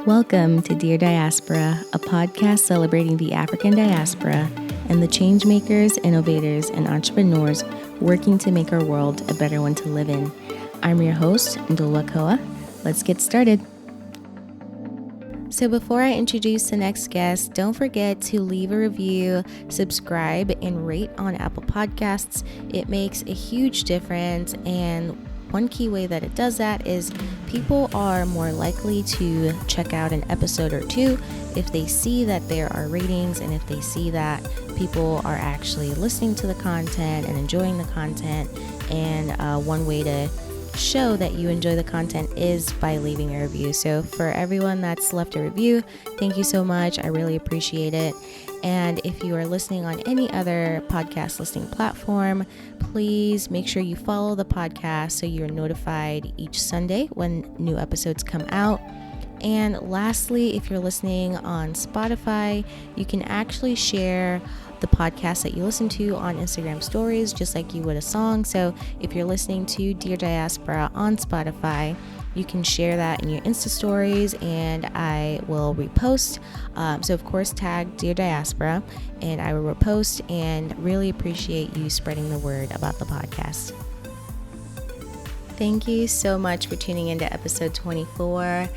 Welcome to Dear Diaspora, a podcast celebrating the African diaspora and the changemakers, innovators, and entrepreneurs working to make our world a better one to live in. I'm your host, Ndulwa Kowa. Let's get started. So before I introduce the next guest, don't forget to leave a review, subscribe, and rate on Apple Podcasts. It makes a huge difference, and one key way that it does that is people are more likely to check out an episode or two if they see that there are ratings and if they see that people are actually listening to the content and enjoying the content. And one way to show that you enjoy the content is by leaving a review. So for everyone that's left a review, thank you so much. I really appreciate it. And if you are listening on any other podcast listening platform, please make sure you follow the podcast so you're notified each Sunday when new episodes come out. And lastly, if you're listening on Spotify, you can actually share the podcast that you listen to on Instagram stories, just like you would a song. So if you're listening to Dear Diaspora on Spotify, you can share that in your Insta stories and I will repost. So of course, tag Dear Diaspora and I will repost, and really appreciate you spreading the word about the podcast. Thank you so much for tuning into episode 24,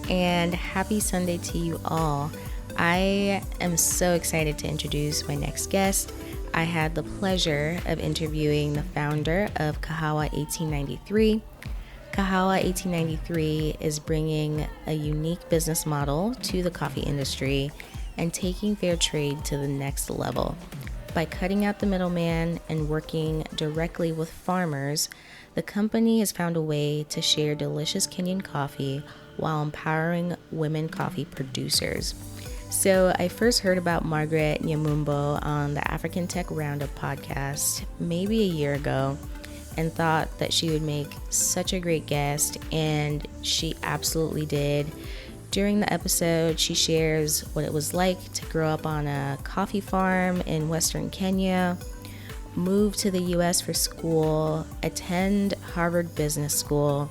and happy Sunday to you all. I am so excited to introduce my next guest. I had the pleasure of interviewing the founder of Kahawa 1893. Kahawa 1893 is bringing a unique business model to the coffee industry and taking fair trade to the next level. By cutting out the middleman and working directly with farmers, the company has found a way to share delicious Kenyan coffee while empowering women coffee producers. So I first heard about Margaret Nyamumbo on the African Tech Roundup podcast maybe a year ago and thought that she would make such a great guest, and she absolutely did. During the episode, she shares what it was like to grow up on a coffee farm in Western Kenya, move to the US for school, attend Harvard Business School,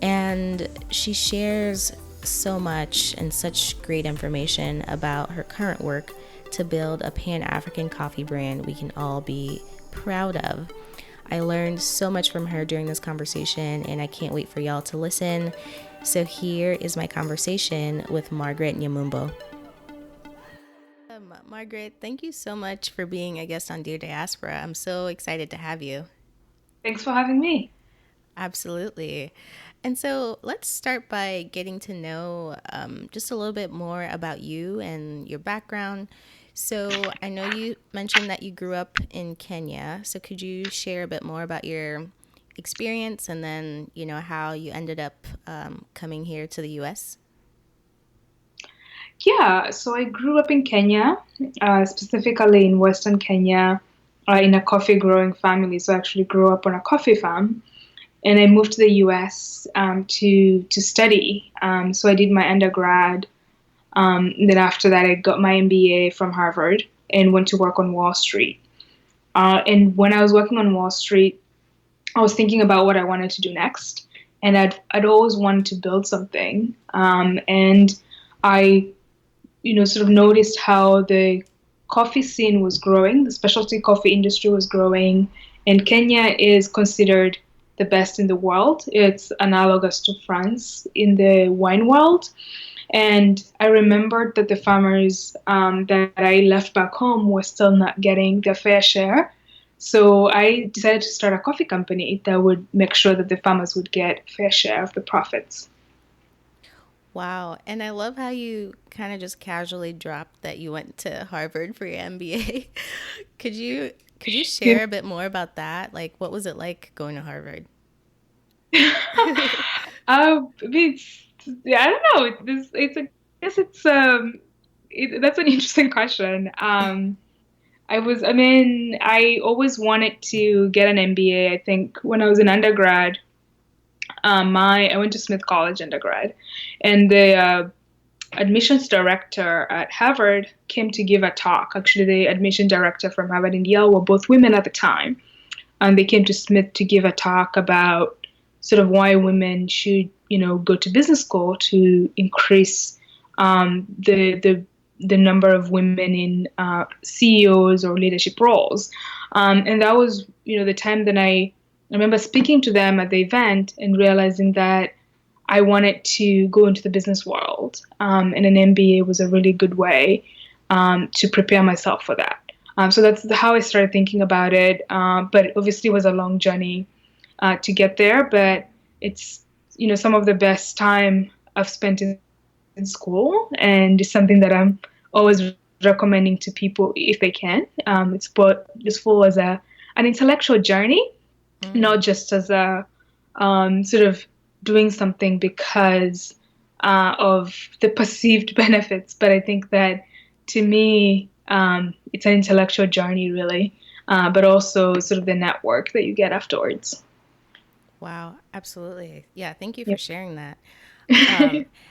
and she shares so much and such great information about her current work to build a Pan-African coffee brand we can all be proud of. I learned so much from her during this conversation, and I can't wait for y'all to listen. So here is my conversation with Margaret Nyamumbo. Margaret, thank you so much for being a guest on Dear Diaspora. I'm so excited to have you. Thanks for having me. Absolutely. And so let's start by getting to know just a little bit more about you and your background. So I know you mentioned that you grew up in Kenya. So could you share a bit more about your experience and then, how you ended up coming here to the US? Yeah, so I grew up in Kenya, specifically in Western Kenya, in a coffee growing family. So I actually grew up on a coffee farm. And I moved to the US to study. So I did my undergrad. Then after that, I got my MBA from Harvard and went to work on Wall Street. And when I was working on Wall Street, I was thinking about what I wanted to do next. And I'd always wanted to build something. And I, sort of noticed how the coffee scene was growing. The specialty coffee industry was growing. And Kenya is considered the best in the world. It's analogous to France in the wine world. And I remembered that the farmers that I left back home were still not getting their fair share. So I decided to start a coffee company that would make sure that the farmers would get a fair share of the profits. Wow. And I love how you kind of just casually dropped that you went to Harvard for your MBA. Could you share a bit more about that? Like, what was it like going to Harvard? I don't know. That's an interesting question. I always wanted to get an MBA. I think when I was an undergrad, I went to Smith College undergrad, and the admissions director at Harvard came to give a talk. Actually, the admission director from Harvard and Yale were both women at the time, and they came to Smith to give a talk about sort of why women should, go to business school to increase the number of women in CEOs or leadership roles. And that was, the time that I remember speaking to them at the event and realizing that I wanted to go into the business world. And an MBA was a really good way to prepare myself for that. So that's how I started thinking about it. But obviously, it was a long journey to get there. But it's, some of the best time I've spent in school, and it's something that I'm always recommending to people if they can. It's both useful as an intellectual journey, not just as a sort of doing something because of the perceived benefits. But I think that to me, it's an intellectual journey, really, but also sort of the network that you get afterwards. Wow, absolutely. Yeah, thank you for Yep. sharing that.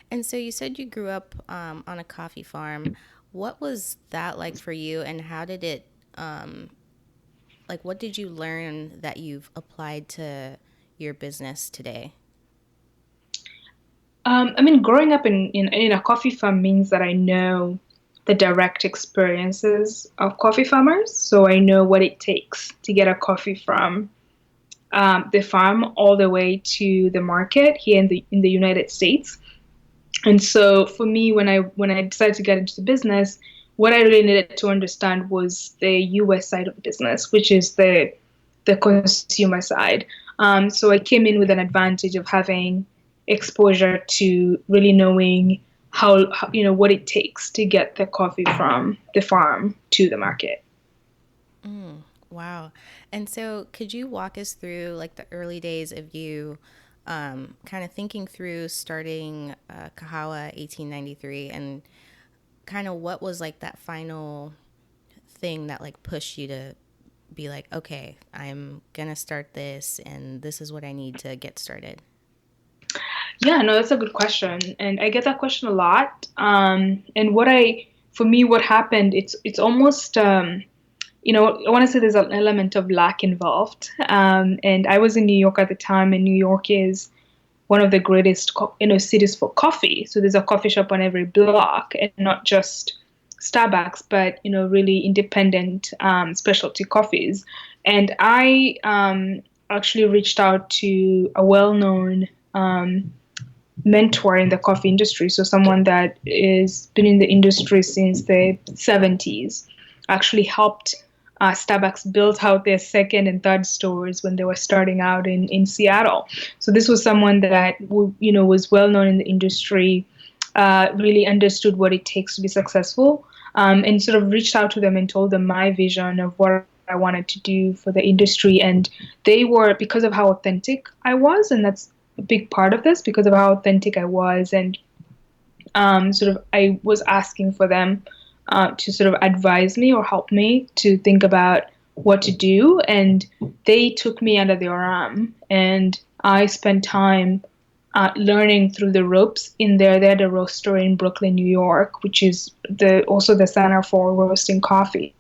And so you said you grew up on a coffee farm. What was that like for you, and how did it, like, what did you learn that you've applied to your business today? I mean, growing up in a coffee farm means that I know the direct experiences of coffee farmers. So I know what it takes to get a coffee from the farm all the way to the market here in the United States. And so for me, when I decided to get into the business, what I really needed to understand was the US side of the business, which is the consumer side. So I came in with an advantage of having exposure to really knowing how what it takes to get the coffee from the farm to the market. Wow. And so could you walk us through like the early days of you kind of thinking through starting Kahawa 1893, and kind of what was like that final thing that like pushed you to be like, okay, I'm gonna start this and this is what I need to get started? Yeah, no, that's a good question, and I get that question a lot. And for me, what happened, it's almost, I want to say there's an element of luck involved. And I was in New York at the time, and New York is one of the greatest, cities for coffee. So there's a coffee shop on every block, and not just Starbucks, but really independent specialty coffees. And I actually reached out to a well-known mentor in the coffee industry. So someone that is been in the industry since the 70s, actually helped Starbucks build out their second and third stores when they were starting out in Seattle. So this was someone that was well known in the industry, really understood what it takes to be successful, and sort of reached out to them and told them my vision of what I wanted to do for the industry. And they were, because of how authentic I was, and that's a big part of this, because of how authentic I was, and sort of I was asking for them to sort of advise me or help me to think about what to do. And they took me under their arm, and I spent time learning through the ropes in there. They had a roastery in Brooklyn, New York, which is also the center for roasting coffee.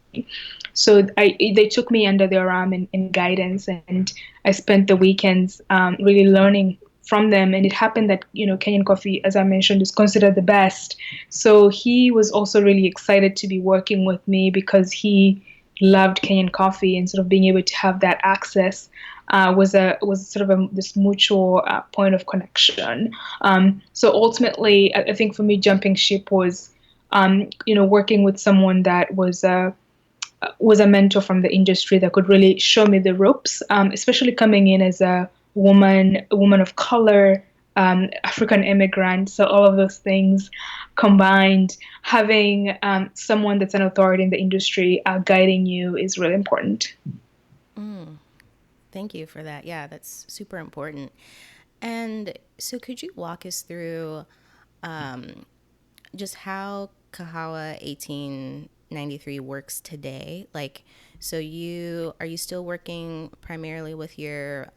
So they took me under their arm in guidance, and I spent the weekends really learning from them. And it happened that Kenyan coffee, as I mentioned, is considered the best. So he was also really excited to be working with me because he loved Kenyan coffee, and sort of being able to have that access was sort of this mutual point of connection. So ultimately, I think for me, jumping ship was working with someone that was a mentor from the industry that could really show me the ropes, especially coming in as a woman of color, African immigrant. So all of those things combined, having someone that's an authority in the industry guiding you is really important. Thank you for that. Yeah, that's super important. And so could you walk us through just how Kahawa 1893 works today? Like, so are you still working primarily with your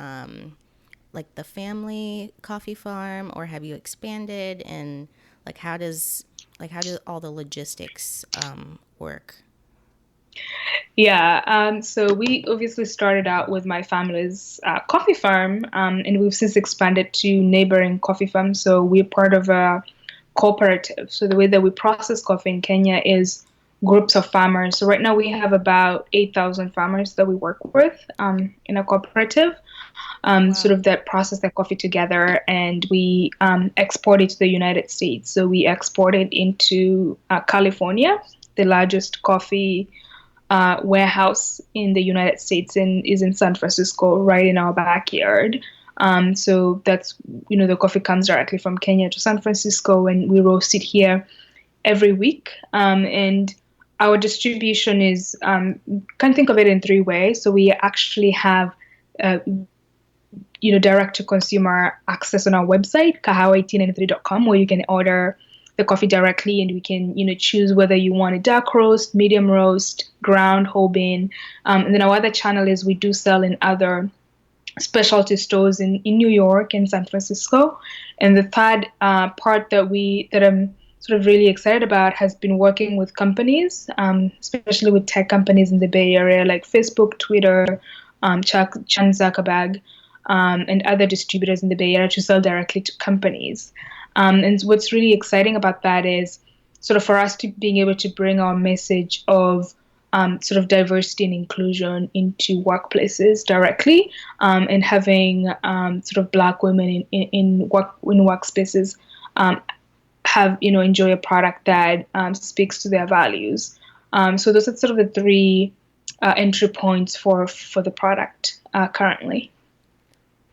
like the family coffee farm, or have you expanded? And like how do all the logistics work? Yeah, so we obviously started out with my family's coffee farm, and we've since expanded to neighboring coffee farms. So we're part of a cooperative. So the way that we process coffee in Kenya is groups of farmers. So right now we have about 8,000 farmers that we work with in a cooperative, sort Wow. of that process that coffee together, and we export it to the United States. So we export it into California, the largest coffee warehouse in the United States, and is in San Francisco, right in our backyard. So that's, the coffee comes directly from Kenya to San Francisco, and we roast it here every week. And our distribution is, can think of it in three ways. So we actually have, direct to consumer access on our website, kahawa1893.com, where you can order the coffee directly, and we can, choose whether you want a dark roast, medium roast, ground, whole bean. And then our other channel is we do sell in other specialty stores in New York and San Francisco. And the third part that I'm sort of really excited about has been working with companies, especially with tech companies in the Bay Area like Facebook, Twitter, Chan Zuckerberg, and other distributors in the Bay Area to sell directly to companies. And what's really exciting about that is sort of for us to being able to bring our message of sort of diversity and inclusion into workplaces directly, and having sort of Black women in workspaces have enjoy a product that speaks to their values. So those are sort of the three entry points for the product currently.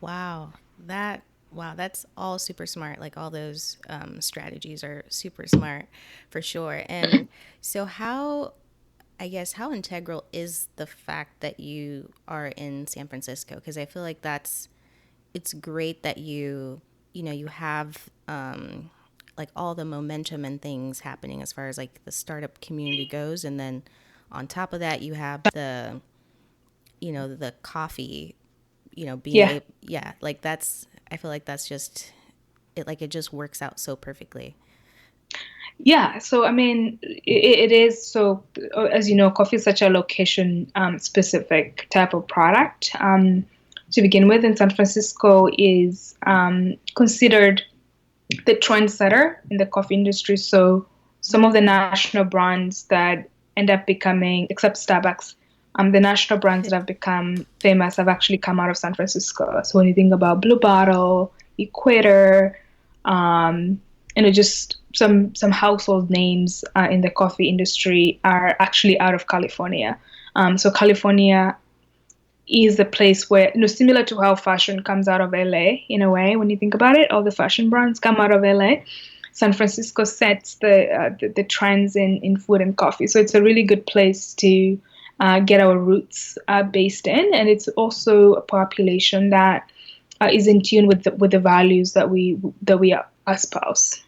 Wow. That's all super smart. Like all those strategies are super smart for sure. And so how integral is the fact that you are in San Francisco? Because I feel like it's great that you have like all the momentum and things happening as far as like the startup community goes. And then on top of that, you have the coffee, being Yeah. able, yeah, like I feel like that's just it, like it just works out so perfectly. Yeah, so I mean, it is so, as you know, coffee is such a location specific type of product. To begin with, and San Francisco is considered the trendsetter in the coffee industry. So some of the national brands that end up becoming, except Starbucks, the national brands that have become famous have actually come out of San Francisco. So when you think about Blue Bottle, Equator, just some household names in the coffee industry are actually out of California. So California is a place where, similar to how fashion comes out of LA in a way, when you think about it, all the fashion brands come out of LA. San Francisco sets the trends in food and coffee. So it's a really good place to get our roots based in. And it's also a population that is in tune with the values that we espouse.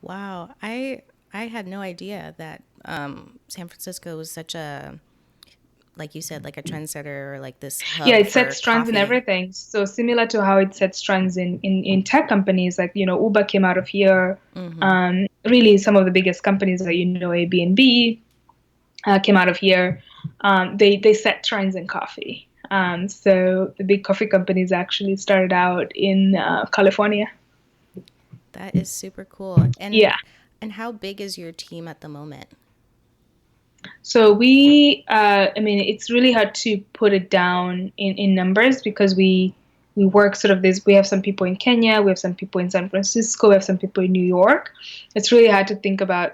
Wow, I had no idea that San Francisco was such a, like you said, like a trendsetter or like this Yeah, hub it for sets trends in coffee. everything. So similar to how it sets trends in tech companies, like, Uber came out of here. Mm-hmm. Really, some of the biggest companies like, Airbnb came out of here. They set trends in coffee. So the big coffee companies actually started out in California. That is super cool. Yeah. And how big is your team at the moment? So I mean, it's really hard to put it down in numbers because we work sort of this. We have some people in Kenya, we have some people in San Francisco, we have some people in New York. It's really hard to think about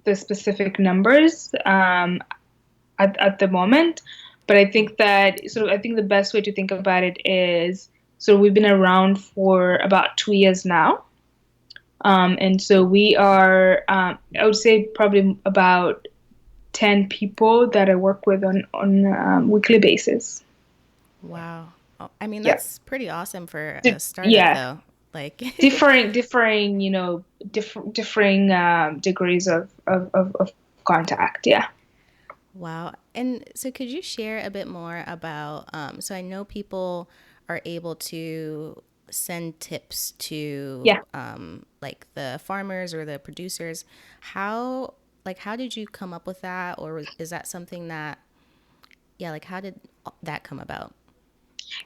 the specific numbers at the moment. But I think I think the best way to think about it is, so we've been around for about 2 years now. And so we are, I would say probably about 10 people that I work with on weekly basis. Wow. Oh, I mean, Yeah. that's pretty awesome for a Di- startup, yeah. though. Like, Differing, differing degrees of contact. Yeah. wow. And so, could you share a bit more about? So, I know people are able to send tips to Yeah. like the farmers or the producers. How, how did you come up with that, or is that something that, yeah, like how did that come about?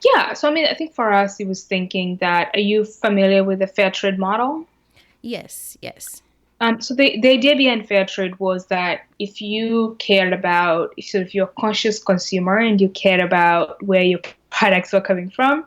Yeah. So, I mean, I think for us, it was thinking that, are you familiar with the fair trade model? Yes, yes. So the idea behind fair trade was that if you cared about, if you're a conscious consumer and you cared about where your products were coming from,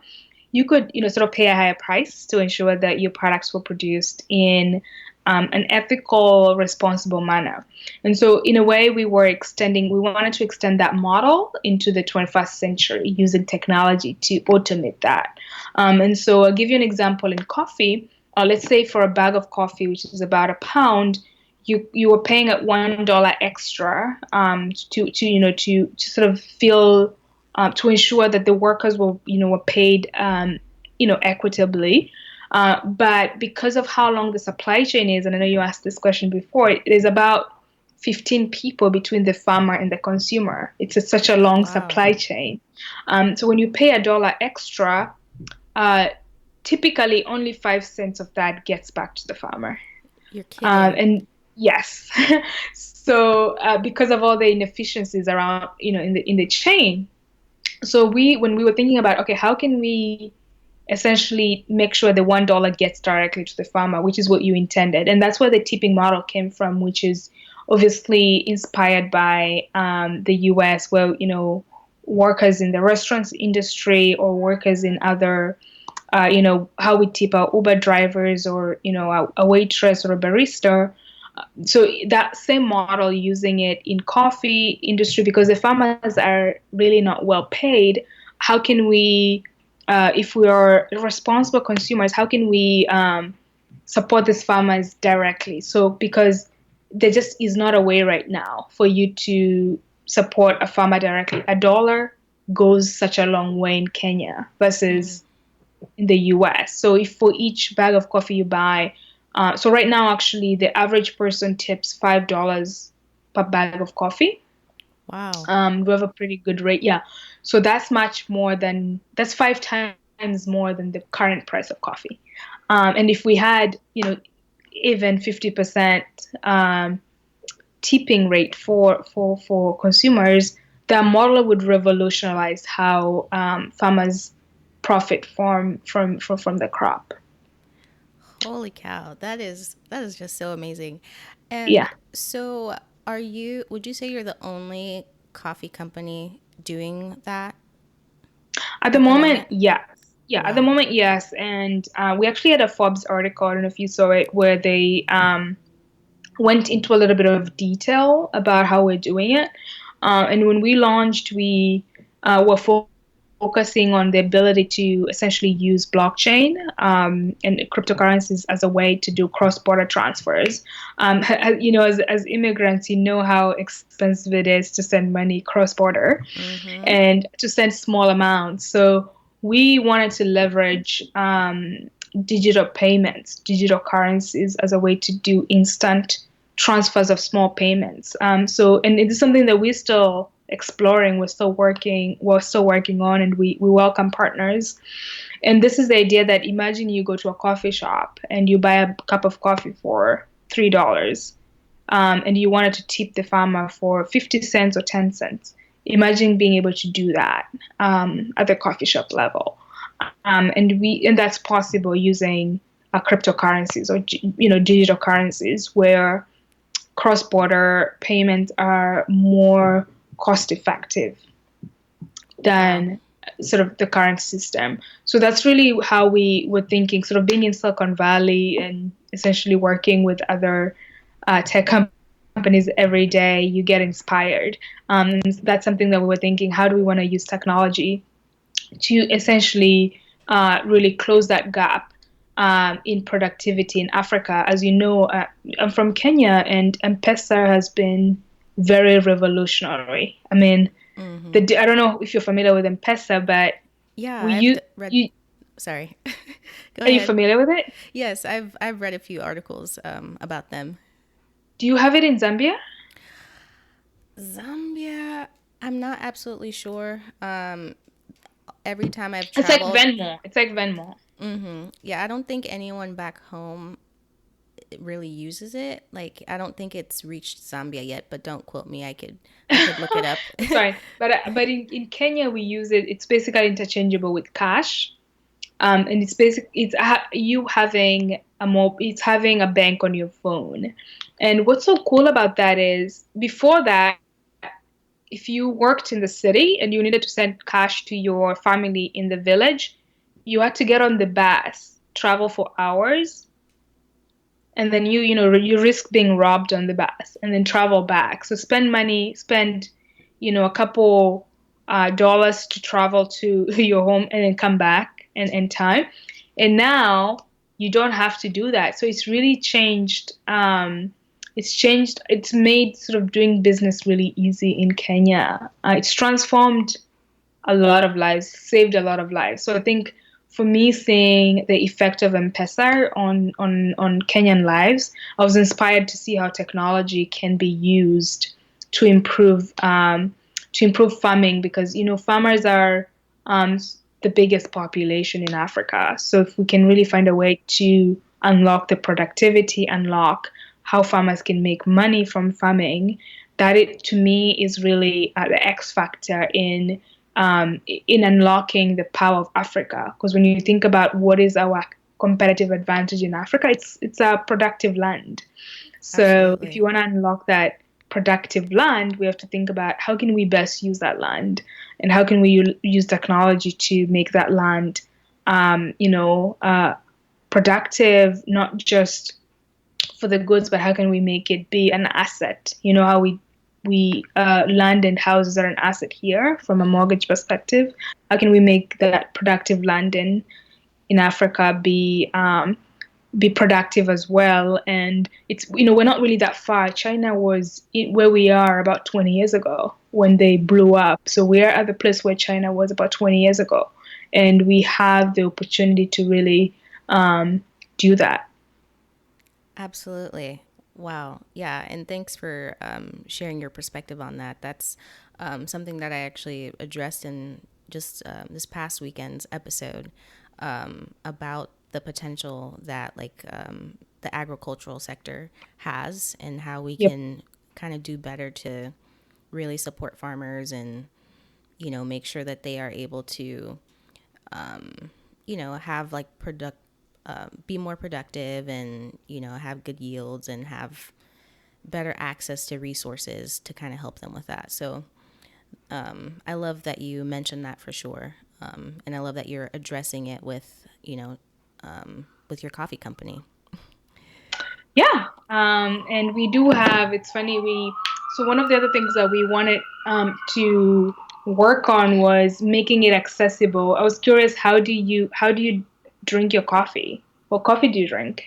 you could, sort of pay a higher price to ensure that your products were produced in an ethical, responsible manner. And so, in a way, we wanted to extend that model into the 21st century using technology to automate that. And so, I'll give you an example in coffee. Let's say for a bag of coffee, which is about a pound, you were paying at $1 extra to sort of feel to ensure that the workers were paid equitably. But because of how long the supply chain is, and I know you asked this question before, it is about 15 people between the farmer and the consumer. Such a long Wow. supply chain. So when you pay $1 extra, uh, typically only 5 cents of that gets back to the farmer. You're kidding. And yes, so because of all the inefficiencies around, in the chain, so when we were thinking about, okay, how can we essentially make sure the $1 gets directly to the farmer, which is what you intended, and that's where the tipping model came from, which is obviously inspired by the U.S., where workers in the restaurants industry or workers in other how we tip our Uber drivers or, a waitress or a barista. So that same model, using it in coffee industry, because the farmers are really not well paid. How can we, if we are responsible consumers, how can we support these farmers directly? So because there just is not a way right now for you to support a farmer directly. $1 goes such a long way in Kenya Mm. versus in the US. So if for each bag of coffee you buy, so right now actually the average person tips $5 per bag of coffee. Wow. We have a pretty good rate, yeah. So that's 5 times more than the current price of coffee. And if we had, even 50% tipping rate for consumers, the model would revolutionize how farmers profit from the crop. Holy cow. That is just so amazing. And Yeah. so would you say you're the only coffee company doing that At the at the moment, moment? yes. Yeah, at the Wow. moment, yes. And we actually had a Forbes article, I don't know if you saw it, where they went into a little bit of detail about how we're doing it. And when we launched, we were focusing on the ability to essentially use blockchain and cryptocurrencies as a way to do cross-border transfers. As immigrants, you know how expensive it is to send money cross-border Mm-hmm. and to send small amounts. So we wanted to leverage digital payments, digital currencies as a way to do instant transfers of small payments. And it is something that we're still exploring, we're still working on, and we welcome partners. And this is the idea that, imagine you go to a coffee shop and you buy a cup of coffee for $3, and you wanted to tip the farmer for 50 cents or 10 cents. Imagine being able to do that at the coffee shop level. And that's possible using cryptocurrencies or digital currencies, where cross-border payments are more cost effective Wow. than sort of the current system. So that's really how we were thinking, sort of being in Silicon Valley and essentially working with other tech companies every day. You get inspired. And that's something that we were thinking, how do we want to use technology to essentially really close that gap in productivity in Africa? As you know, I'm from Kenya, and M-Pesa has been very revolutionary. I mean, Mm-hmm. I don't know if you're familiar with M-Pesa, but Yeah, we use read. you. Sorry. Go Are you ahead. familiar with it? Yes, I've read a few articles about them. Do you have it in Zambia? Zambia, I'm not absolutely sure. Every time I've It's like traveled, Venmo. It's like Venmo. yeah, I don't think anyone back home really uses it. Like, I don't think it's reached Zambia yet, but don't quote me. I could look it up. That's fine. But in Kenya we use it. It's basically interchangeable with cash. And you having it's having a bank on your phone. And what's so cool about that is before that, if you worked in the city and you needed to send cash to your family in the village, you had to get on the bus, travel for hours, and then you risk being robbed on the bus and then travel back. So spend a couple dollars to travel to your home and then come back in time. And now you don't have to do that. So it's really changed. It's made sort of doing business really easy in Kenya. It's transformed a lot of lives, saved a lot of lives. So I think for me, seeing the effect of M-Pesa on Kenyan lives, I was inspired to see how technology can be used to improve farming, because farmers are the biggest population in Africa. So if we can really find a way to unlock the productivity, unlock how farmers can make money from farming, that it to me is really the X factor in unlocking the power of Africa. Because when you think about what is our competitive advantage in Africa, it's a productive land. So if Absolutely. you want to unlock that productive land, we have to think about how can we best use that land, and how can we use technology to make that land, productive, not just for the goods, but how can we make it be an asset? You know how we land and houses are an asset here from a mortgage perspective. How can we make that productive land in Africa be productive as well? And it's we're not really that far. China was where we are about 20 years ago when they blew up. So we are at the place where China was about 20 years ago, and we have the opportunity to really do that. Absolutely. Wow. Yeah. And thanks for sharing your perspective on that. That's something that I actually addressed in just this past weekend's episode about the potential that the agricultural sector has, and how we Yep. can kind of do better to really support farmers and, make sure that they are able to, have like be more productive, and have good yields and have better access to resources to kind of help them with that. So I love that you mentioned that for sure, and I love that you're addressing it with your coffee company. Yeah, and we do have. It's funny. So one of the other things that we wanted to work on was making it accessible. I was curious, how do you drink your coffee? What coffee do you drink?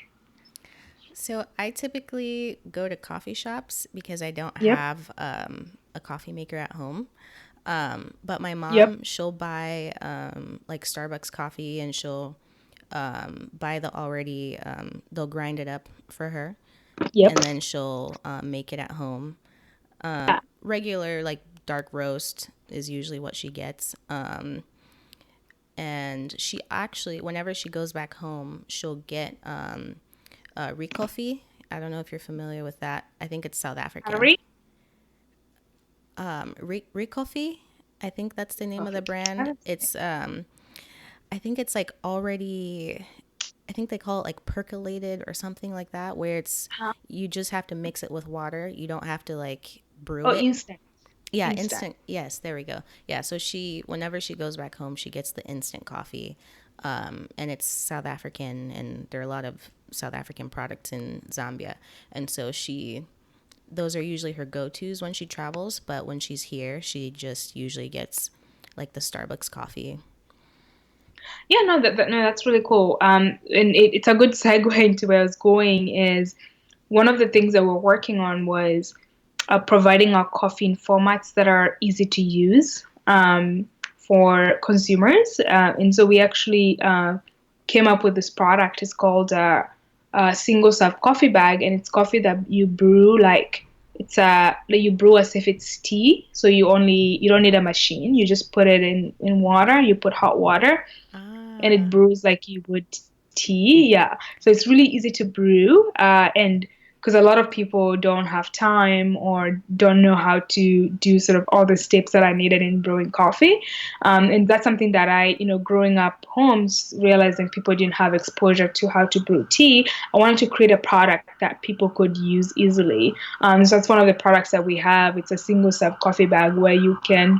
So I typically go to coffee shops because I don't Yep. have a coffee maker at home. But my Yep. mom, she'll buy like Starbucks coffee, and she'll buy they'll grind it up for her, Yep. and then she'll make it at home. Yeah. Regular, like dark roast, is usually what she gets. And she actually, whenever she goes back home, she'll get Recoffee. I don't know if you're familiar with that. I think it's South African. Harry? Recoffee. I think that's the name of the Coffee. brand. I think it's like already. I think they call it like percolated or something like that, where Huh? you just have to mix it with water. You don't have to like brew Oh, it. instant. Yeah, Instant. instant. Yes, there we go. Yeah, so whenever she goes back home, she gets the instant coffee, and it's South African, and there are a lot of South African products in Zambia, and so those are usually her go-tos when she travels. But when she's here, she just usually gets like the Starbucks coffee. Yeah, no, no, that's really cool. And it's a good segue into where I was going. Is one of the things that we're working on was providing our coffee in formats that are easy to use for consumers. And so we actually came up with this product. It's called a single serve coffee bag, and it's coffee that you brew like that you brew as if it's tea. So you don't need a machine. You just put it in water. You put hot water, and it Ah, brews like you would tea. Yeah. So it's really easy to brew. And because a lot of people don't have time or don't know how to do sort of all the steps that are needed in brewing coffee. And that's something that growing up homes, realizing people didn't have exposure to how to brew tea, I wanted to create a product that people could use easily. So that's one of the products that we have. It's a single serve coffee bag where you can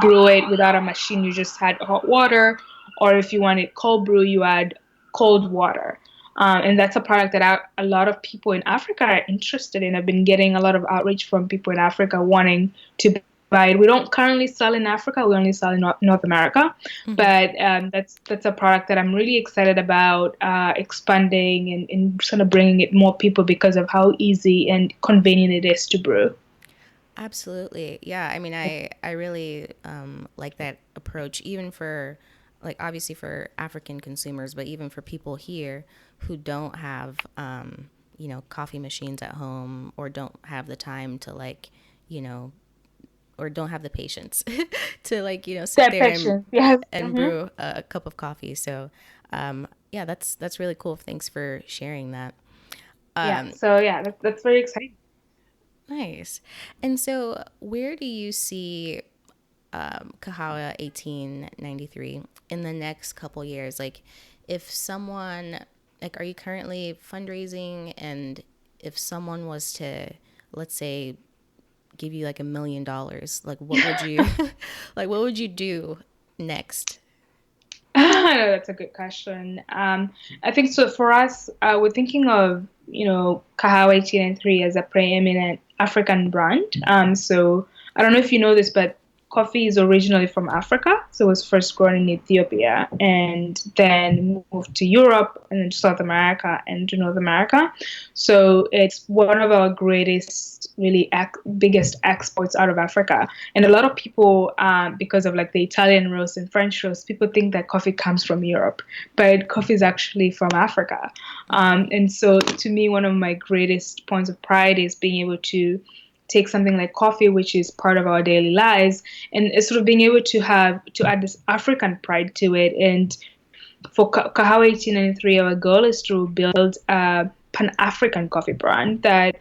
brew it without a machine. You just add hot water, or if you want it cold brew, you add cold water. And that's a product that a lot of people in Africa are interested in. I've been getting a lot of outreach from people in Africa wanting to buy it. We don't currently sell in Africa; we only sell in North America. But that's a product that I'm really excited about expanding and sort of bringing it more people because of how easy and convenient it is to brew. Absolutely. Yeah. I mean, I really like that approach, even for, like, obviously for African consumers, but even for people here who don't have, coffee machines at home, or don't have the time to, like, you know, or don't have the patience to, like, sit That there and, patience, yes. brew a cup of coffee. So, yeah, that's really cool. Thanks for sharing that. Yeah. So yeah, that's very exciting. Nice. And so, where do you see Kahawa 1893 in the next couple years? Like, if someone, like, are you currently fundraising? And if someone was to, let's say, give you like $1 million, like, what would you, like, what would you do next? That's a good question. I think so. For us, we're thinking of Kahawa 1893 as a preeminent African brand. So I don't know if you know this, but coffee is originally from Africa. So it was first grown in Ethiopia and then moved to Europe and then to South America and to North America. So it's one of our greatest, really biggest exports out of Africa. And a lot of people, because of like the Italian roast and French roast, people think that coffee comes from Europe, but coffee is actually from Africa. And so to me, one of my greatest points of pride is being able to take something like coffee, which is part of our daily lives, and it's sort of being able to add this African pride to it. And for Kahawa 1893, our goal is to build a Pan-African coffee brand that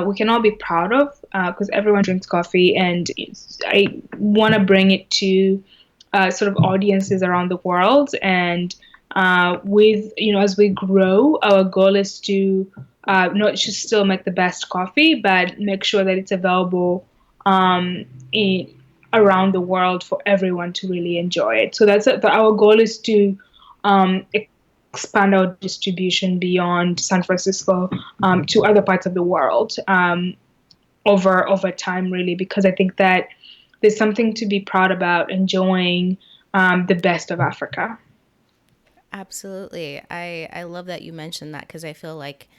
we can all be proud of, because everyone drinks coffee, and I want to bring it to sort of audiences around the world. And with as we grow, our goal is to not just still make the best coffee, but make sure that it's available in, around the world for everyone to really enjoy it. So our goal is to expand our distribution beyond San Francisco to other parts of the world over time, really, because I think that there's something to be proud about enjoying the best of Africa. Absolutely. I love that you mentioned that, because I feel like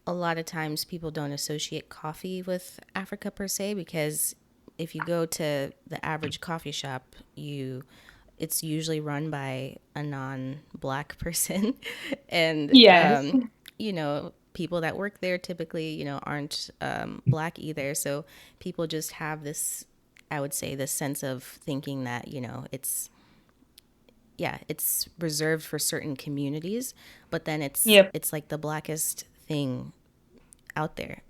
a lot of times people don't associate coffee with Africa per se, because if you go to the average coffee shop, it's usually run by a non-black person. And Yes. people that work there typically aren't black either. So people just have this, I would say, this sense of thinking that it's reserved for certain communities, but then it's Yep. it's like the blackest thing out there.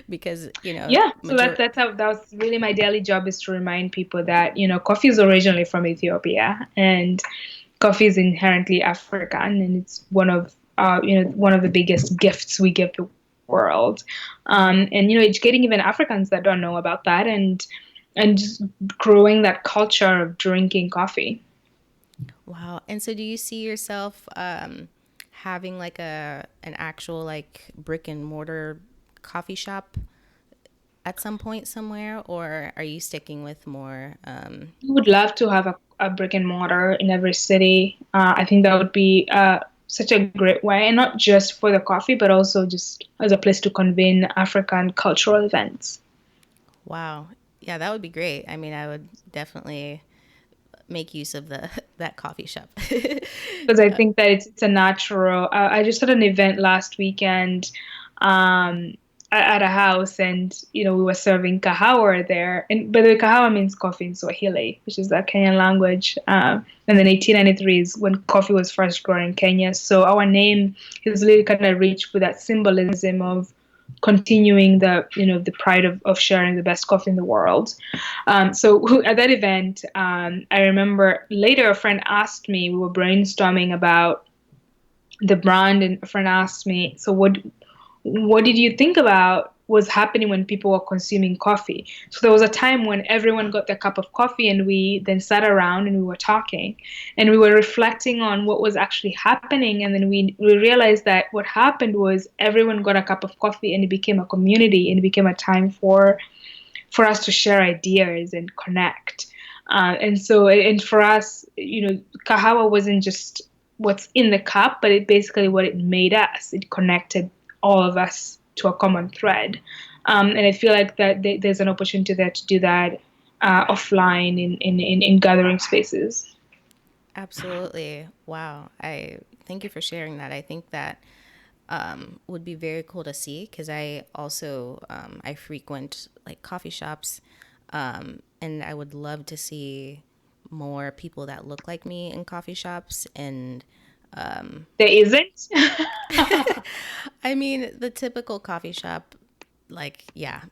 Because Yeah, so that was really my daily job, is to remind people that coffee is originally from Ethiopia, and coffee is inherently African, and it's one of the biggest gifts we give the world. And educating even Africans that don't know about that, and just growing that culture of drinking coffee. Wow. And so do you see yourself having like an actual, like, brick and mortar coffee shop at some point somewhere, or are you sticking with more I would love to have a brick and mortar in every city. I think that would be such a great way, and not just for the coffee, but also just as a place to convene African cultural events. wow. Yeah, that would be great. I mean, I would definitely make use of the that coffee shop. Because I think that it's a natural. I just had an event last weekend, um, at a house, and we were serving kahawa there. And by the way, kahawa means coffee in Swahili, which is the Kenyan language. And then 1893 is when coffee was first grown in Kenya. So our name is really kind of rich with that symbolism of continuing the pride of sharing the best coffee in the world. So at that event, I remember later a friend asked me, we were brainstorming about the brand, and a friend asked me, so what did you think about was happening when people were consuming coffee? So there was a time when everyone got their cup of coffee, and we then sat around and we were talking, and we were reflecting on what was actually happening. And then we realized that what happened was everyone got a cup of coffee, and it became a community, and it became a time for us to share ideas and connect. And for us, kahawa wasn't just what's in the cup, but it basically what it made us. It connected all of us to a common thread. And I feel like that there's an opportunity there to do that offline in gathering spaces. Absolutely. Wow. I thank you for sharing that. I think that would be very cool to see, because I also I frequent like coffee shops, and I would love to see more people that look like me in coffee shops. And There isn't. I mean, the typical coffee shop, like, yeah,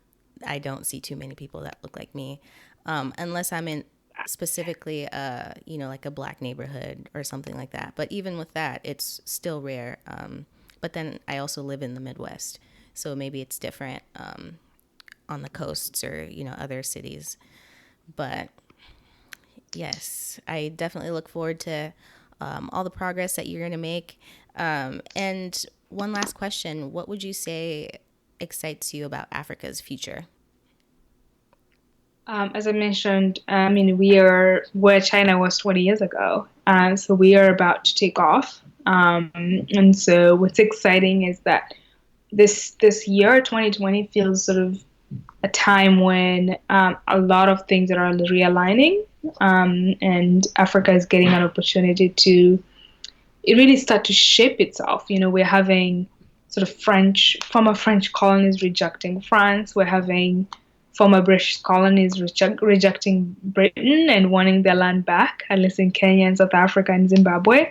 I don't see too many people that look like me, unless I'm in specifically, like a black neighborhood or something like that. But even with that, it's still rare. But then I also live in the Midwest, so maybe it's different on the coasts or, other cities. But yes, I definitely look forward to all the progress that you're going to make. And one last question: what would you say excites you about Africa's future? As I mentioned, I mean, we are where China was 20 years ago. So we are about to take off. And so what's exciting is that this year, 2020, feels sort of a time when a lot of things are realigning, and Africa is getting an opportunity to it really start to shape itself. We're having sort of former French colonies rejecting France. We're having former British colonies rejecting Britain and wanting their land back, at least in Kenya and South Africa and Zimbabwe.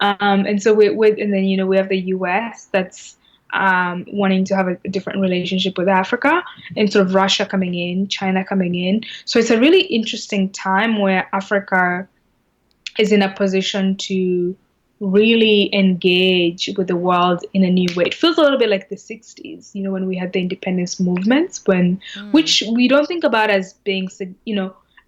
And so and then we have the U.S. that's wanting to have a different relationship with Africa, and sort of Russia coming in, China coming in. So it's a really interesting time where Africa is in a position to really engage with the world in a new way. It feels a little bit like the 60s, when we had the independence movements, which we don't think about as being,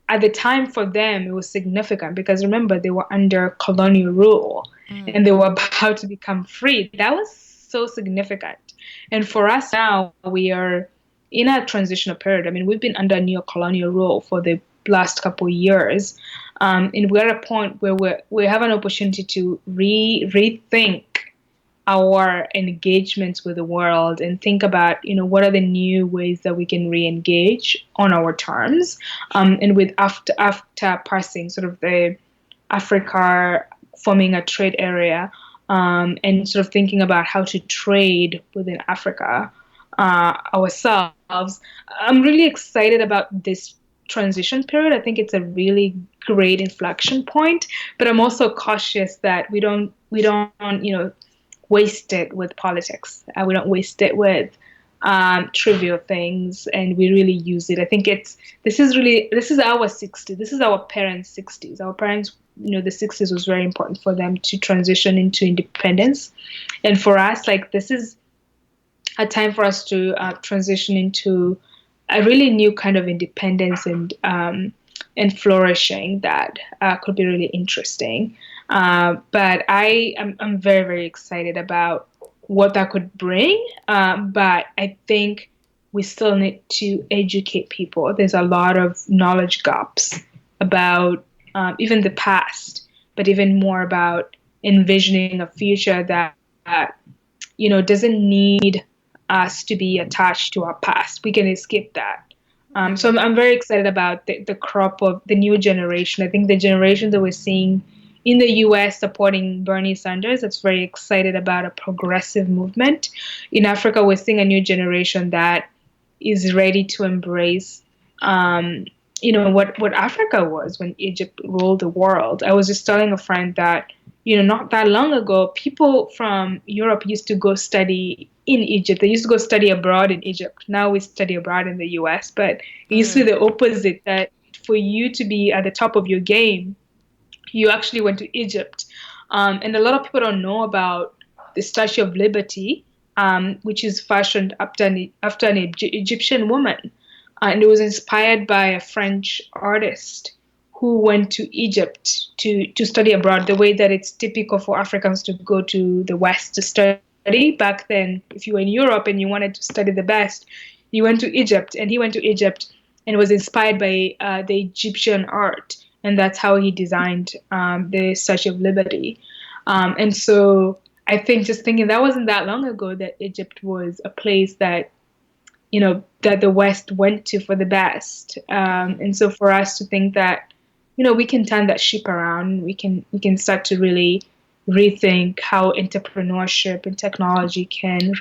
at the time for them, it was significant because remember, they were under colonial rule and they were about to become free. That was so significant. And for us now, we are in a transitional period. I mean, we've been under neo-colonial rule for the last couple of years. And we're at a point where we have an opportunity to rethink our engagements with the world and think about, what are the new ways that we can re-engage on our terms. And with after passing sort of the Africa forming a trade area, and sort of thinking about how to trade within Africa ourselves, I'm really excited about this transition period. I think it's a really great inflection point, but I'm also cautious that we don't waste it with politics. We don't waste it with trivial things, and we really use it. I think this is our 60s. This is our parents' 60s. Our parents, the 60s was very important for them to transition into independence, and for us, like, this is a time for us to transition into a really new kind of independence and flourishing that could be really interesting. But I'm very, very excited about what that could bring. But I think we still need to educate people. There's a lot of knowledge gaps about even the past, but even more about envisioning a future that doesn't need us to be attached to our past. We can escape that. So I'm very excited about the crop of the new generation. I think the generation that we're seeing in the US supporting Bernie Sanders, that's very excited about a progressive movement. In Africa, we're seeing a new generation that is ready to embrace what Africa was when Egypt ruled the world. I was just telling a friend that, not that long ago, people from Europe used to go study in Egypt. They used to go study abroad in Egypt. Now we study abroad in the US, but it used to be the opposite, that for you to be at the top of your game, you actually went to Egypt. And a lot of people don't know about the Statue of Liberty, which is fashioned after an Egyptian woman. And it was inspired by a French artist who went to Egypt to study abroad, the way that it's typical for Africans to go to the West to study. Back then, if you were in Europe and you wanted to study the best, you went to Egypt. And he went to Egypt and was inspired by the Egyptian art. And that's how he designed the Statue of Liberty. And so I think, just thinking, that wasn't that long ago that Egypt was a place that, that the West went to for the best. And so for us to think that, we can turn that ship around, we can start to really rethink how entrepreneurship and technology can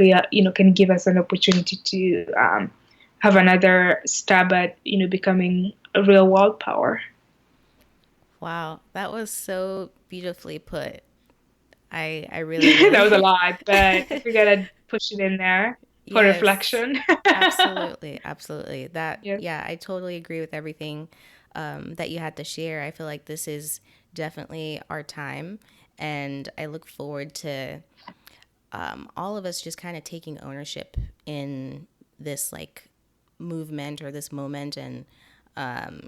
give us an opportunity to have another stab at, becoming a real world power. Wow, that was so beautifully put. I really that was a lot, but we gotta push it in there for reflection. Absolutely. That Yes. Yeah, I totally agree with everything that you had to share. I feel like this is definitely our time, and I look forward to all of us just kind of taking ownership in this movement or this moment, and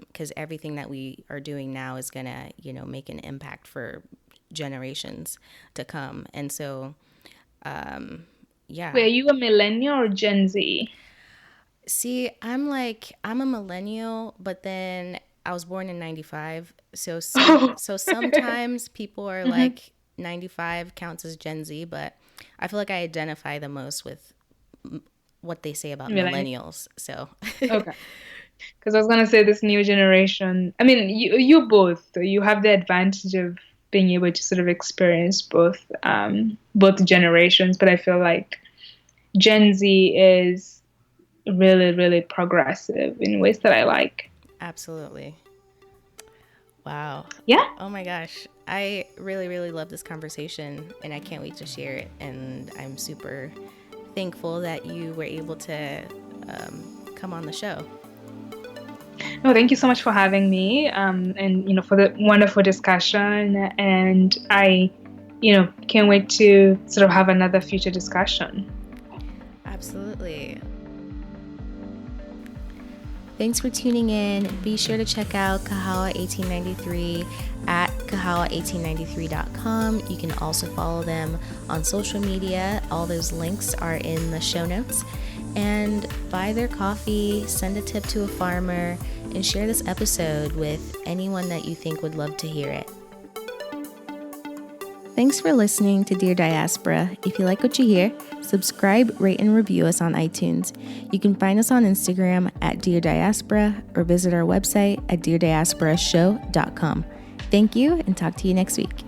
because everything that we are doing now is gonna make an impact for generations to come. And so yeah. Wait, are you a millennial or Gen Z? See, I'm a millennial, but then I was born in 95. So sometimes people are like 95 counts as Gen Z, but I feel like I identify the most with what they say about millennials. So okay. Because I was gonna say, this new generation. I mean, you both. You have the advantage of being able to sort of experience both generations. But I feel like Gen Z is really, really progressive in ways that I like. Absolutely. Wow. Yeah. Oh my gosh. I really, really love this conversation, and I can't wait to share it. And I'm super thankful that you were able to come on the show. No, thank you so much for having me, and for the wonderful discussion. And I, can't wait to sort of have another future discussion. Absolutely. Thanks for tuning in. Be sure to check out Kahawa 1893 at kahawa1893.com. You can also follow them on social media. All those links are in the show notes. And buy their coffee, send a tip to a farmer, and share this episode with anyone that you think would love to hear it. Thanks for listening to Dear Diaspora. If you like what you hear, subscribe, rate, and review us on iTunes. You can find us on Instagram at Dear Diaspora or visit our website at deardiasporashow.com. Thank you, and talk to you next week.